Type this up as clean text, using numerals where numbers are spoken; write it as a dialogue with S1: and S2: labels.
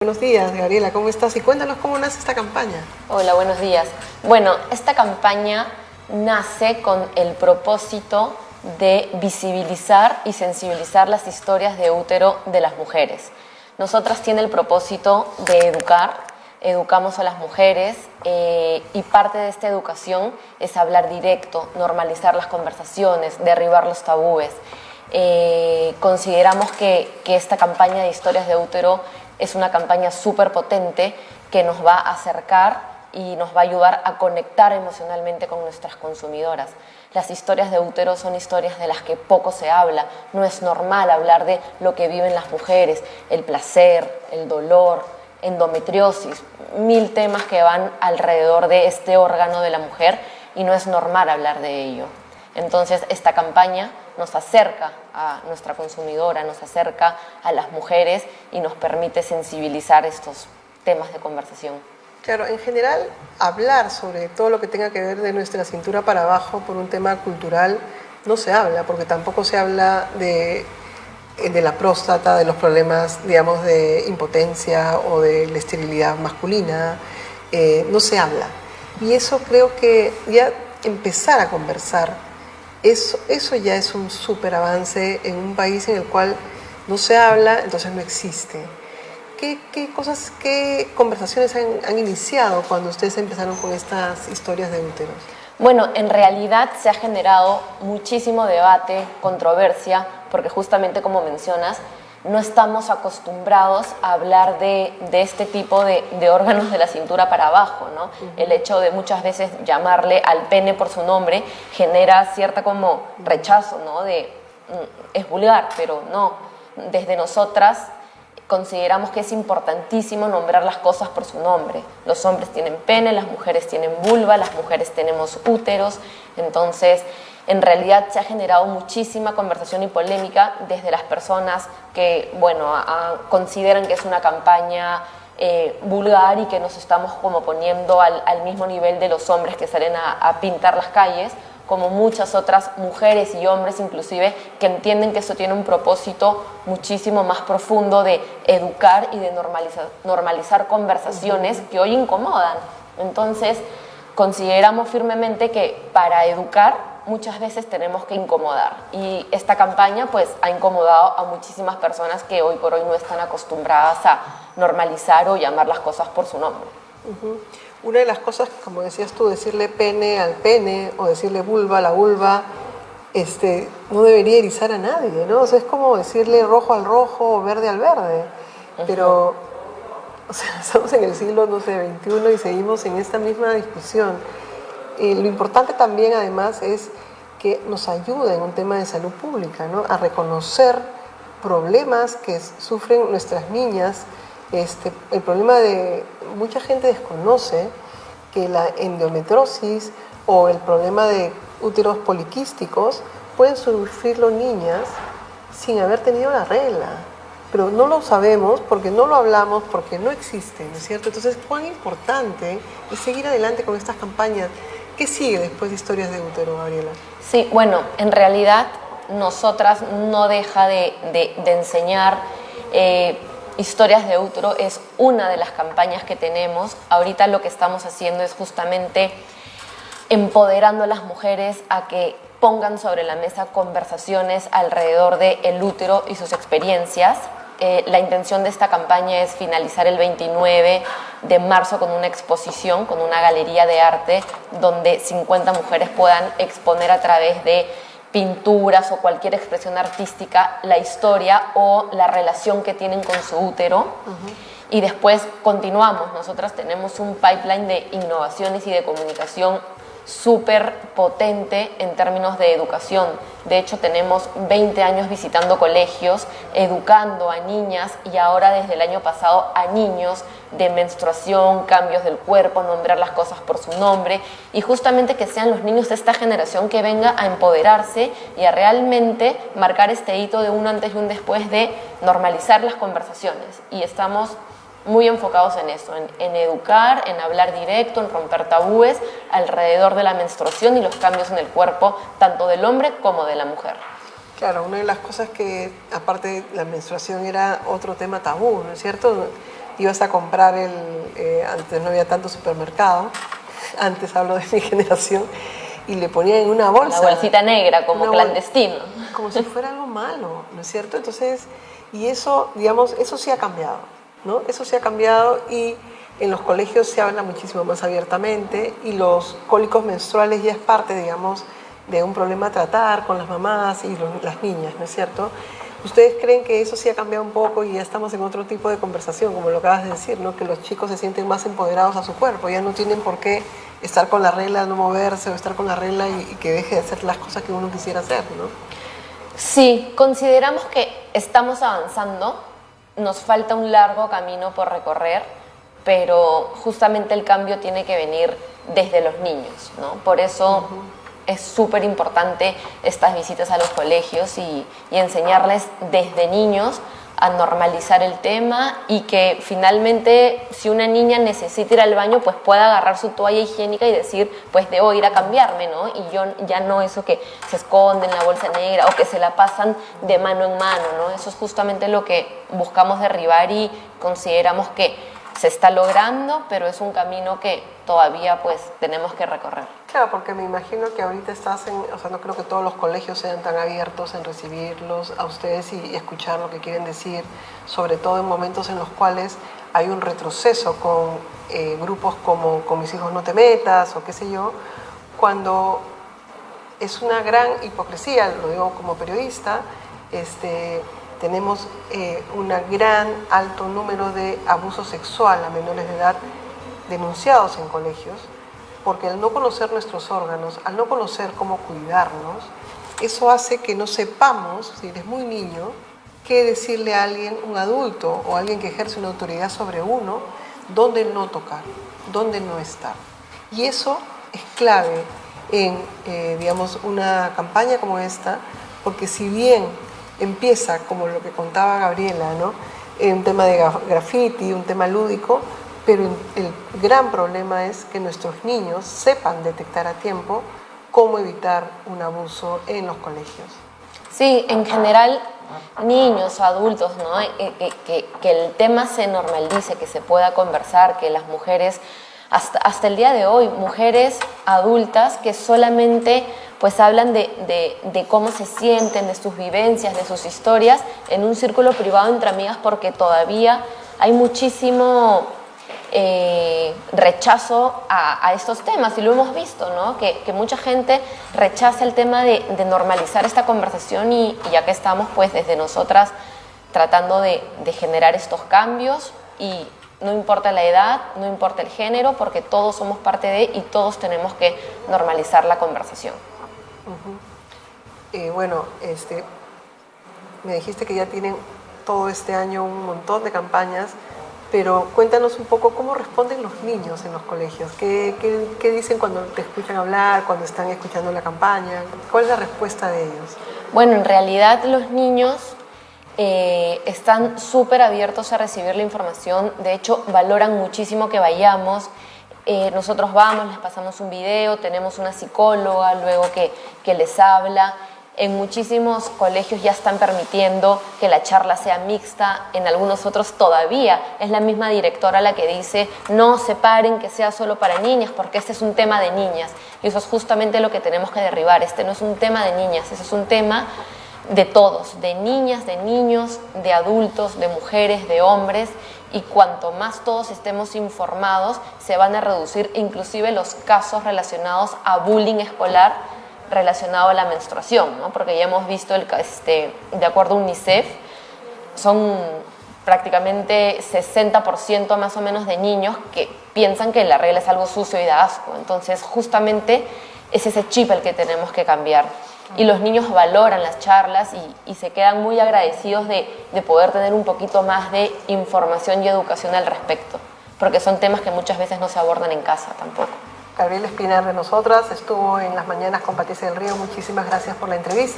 S1: Buenos días, Gabriela, ¿cómo estás? Y cuéntanos cómo nace esta campaña.
S2: Hola, buenos días. Bueno, esta campaña nace con el propósito de visibilizar y sensibilizar las historias de útero de las mujeres. Nosotras tiene el propósito de educamos a las mujeres y parte de esta educación es hablar directo, normalizar las conversaciones, derribar los tabúes. Consideramos que esta campaña de historias de útero es una campaña súper potente que nos va a acercar y nos va a ayudar a conectar emocionalmente con nuestras consumidoras. Las historias de útero son historias de las que poco se habla. No es normal hablar de lo que viven las mujeres, el placer, el dolor, endometriosis, 1000 temas que van alrededor de este órgano de la mujer y no es normal hablar de ello. Entonces, esta campaña nos acerca a nuestra consumidora, nos acerca a las mujeres y nos permite sensibilizar estos temas de conversación.
S1: Claro, en general, hablar sobre todo lo que tenga que ver de nuestra cintura para abajo por un tema cultural no se habla, porque tampoco se habla de la próstata, de los problemas, digamos, de impotencia o de la esterilidad masculina, no se habla. Y eso creo que ya empezar a conversar, eso ya es un súper avance en un país en el cual no se habla, entonces no existe. ¿Qué conversaciones han iniciado cuando ustedes empezaron con estas historias de úteros?
S2: Bueno, en realidad se ha generado muchísimo debate, controversia, porque justamente como mencionas, no estamos acostumbrados a hablar de este tipo de órganos de la cintura para abajo, ¿no? Uh-huh. El hecho de muchas veces llamarle al pene por su nombre genera cierta como rechazo, ¿no? Es vulgar, pero no. Desde nosotras consideramos que es importantísimo nombrar las cosas por su nombre. Los hombres tienen pene, las mujeres tienen vulva, las mujeres tenemos úteros. Entonces, en realidad se ha generado muchísima conversación y polémica desde las personas que, bueno, consideran que es una campaña vulgar y que nos estamos como poniendo al mismo nivel de los hombres que salen a pintar las calles, como muchas otras mujeres y hombres inclusive que entienden que eso tiene un propósito muchísimo más profundo de educar y de normalizar conversaciones que hoy incomodan. Entonces, consideramos firmemente que para educar muchas veces tenemos que incomodar y esta campaña pues ha incomodado a muchísimas personas que hoy por hoy no están acostumbradas a normalizar o llamar las cosas por su nombre.
S1: Uh-huh. Una de las cosas, como decías tú, decirle pene al pene o decirle vulva a la vulva, no debería erizar a nadie, ¿no? O sea, es como decirle rojo al rojo o verde al verde. Uh-huh. Pero, o sea, estamos en el siglo, no sé, XXI y seguimos en esta misma discusión. Lo importante también, además, es que nos ayude en un tema de salud pública, ¿no? A reconocer problemas que sufren nuestras niñas. El problema de mucha gente desconoce que la endometriosis o el problema de úteros poliquísticos pueden sufrirlo niñas sin haber tenido la regla, pero no lo sabemos porque no lo hablamos, porque no existe, ¿no es cierto? Entonces, cuán importante es seguir adelante con estas campañas. ¿Qué sigue después de historias de útero, Gabriela?
S2: Sí, bueno, en realidad nosotras no deja de enseñar historias de útero, es una de las campañas que tenemos. Ahorita lo que estamos haciendo es justamente empoderando a las mujeres a que pongan sobre la mesa conversaciones alrededor del útero y sus experiencias. La intención de esta campaña es finalizar el 29 de marzo con una exposición, con una galería de arte donde 50 mujeres puedan exponer a través de pinturas o cualquier expresión artística la historia o la relación que tienen con su útero. Uh-huh. Y después continuamos. Nosotras tenemos un pipeline de innovaciones y de comunicación súper potente en términos de educación. De hecho, tenemos 20 años visitando colegios, educando a niñas y ahora desde el año pasado a niños de menstruación, cambios del cuerpo, nombrar las cosas por su nombre y justamente que sean los niños de esta generación que venga a empoderarse y a realmente marcar este hito de un antes y un después de normalizar las conversaciones. Y estamos muy enfocados en eso, en educar, en hablar directo, en romper tabúes alrededor de la menstruación y los cambios en el cuerpo, tanto del hombre como de la mujer.
S1: Claro, una de las cosas que, aparte de la menstruación, era otro tema tabú, ¿no es cierto? ibas a comprar antes no había tanto supermercado, antes hablo de mi generación, y le ponían en una bolsa.
S2: La bolsita negra, como clandestino.
S1: Como si fuera algo malo, ¿no es cierto? Entonces, y eso, digamos, eso sí ha cambiado, ¿no? Eso sí ha cambiado y en los colegios se habla muchísimo más abiertamente y los cólicos menstruales ya es parte, digamos, de un problema a tratar con las mamás y las niñas, ¿no es cierto? ¿Ustedes creen que eso sí ha cambiado un poco y ya estamos en otro tipo de conversación, como lo acabas de decir, ¿no? Que los chicos se sienten más empoderados a su cuerpo, ya no tienen por qué estar con la regla, no moverse o estar con la regla y que deje de hacer las cosas que uno quisiera hacer, ¿no?
S2: Sí, consideramos que estamos avanzando, nos falta un largo camino por recorrer, pero justamente el cambio tiene que venir desde los niños, ¿no? Por eso es súper importante estas visitas a los colegios y enseñarles desde niños a normalizar el tema y que finalmente si una niña necesita ir al baño pues pueda agarrar su toalla higiénica y decir pues debo ir a cambiarme, ¿no? Y yo ya no eso que se esconde en la bolsa negra o que se la pasan de mano en mano, ¿no? Eso es justamente lo que buscamos derribar y consideramos que se está logrando, pero es un camino que todavía pues tenemos que recorrer.
S1: Claro, porque me imagino que ahorita o sea, no creo que todos los colegios sean tan abiertos en recibirlos a ustedes y escuchar lo que quieren decir, sobre todo en momentos en los cuales hay un retroceso con grupos como Con mis hijos no te metas o qué sé yo, cuando es una gran hipocresía, lo digo como periodista, tenemos un gran alto número de abuso sexual a menores de edad denunciados en colegios, porque al no conocer nuestros órganos, al no conocer cómo cuidarnos, eso hace que no sepamos, si eres muy niño, qué decirle a alguien, un adulto o alguien que ejerce una autoridad sobre uno, dónde no tocar, dónde no estar. Y eso es clave en, digamos, una campaña como esta, porque si bien empieza, como lo que contaba Gabriela, ¿no? Un tema de graffiti, un tema lúdico, pero el gran problema es que nuestros niños sepan detectar a tiempo cómo evitar un abuso en los colegios.
S2: Sí, en general, niños, adultos, ¿no? Que el tema se normalice, que se pueda conversar, que las mujeres, hasta el día de hoy, mujeres adultas que solamente pues hablan de cómo se sienten, de sus vivencias, de sus historias en un círculo privado entre amigas, porque todavía hay muchísimo rechazo a estos temas y lo hemos visto, ¿no? Que mucha gente rechaza el tema de normalizar esta conversación y ya que estamos pues desde nosotras tratando de generar estos cambios y no importa la edad, no importa el género, porque todos somos parte de y todos tenemos que normalizar la conversación.
S1: Bueno, me dijiste que ya tienen todo este año un montón de campañas, pero cuéntanos un poco cómo responden los niños en los colegios. ¿Qué dicen cuando te escuchan hablar, cuando están escuchando la campaña? ¿Cuál es la respuesta de ellos?
S2: Bueno, en realidad los niños están súper abiertos a recibir la información. De hecho, valoran muchísimo que vayamos. Nosotros vamos, les pasamos un video, tenemos una psicóloga luego que les habla. En muchísimos colegios ya están permitiendo que la charla sea mixta, en algunos otros todavía es la misma directora la que dice no separen que sea solo para niñas porque este es un tema de niñas y eso es justamente lo que tenemos que derribar. Este no es un tema de niñas, ese es un tema de todos, de niñas, de niños, de adultos, de mujeres, de hombres, y cuanto más todos estemos informados se van a reducir inclusive los casos relacionados a bullying escolar relacionado a la menstruación, ¿no? Porque ya hemos visto, de acuerdo a UNICEF, son prácticamente 60% más o menos de niños que piensan que la regla es algo sucio y da asco. Entonces, justamente es ese chip el que tenemos que cambiar. Y los niños valoran las charlas y se quedan muy agradecidos de poder tener un poquito más de información y educación al respecto, porque son temas que muchas veces no se abordan en casa tampoco.
S1: Gabriela Espinar de nosotras estuvo en Las Mañanas con Patricia del Río. Muchísimas gracias por la entrevista.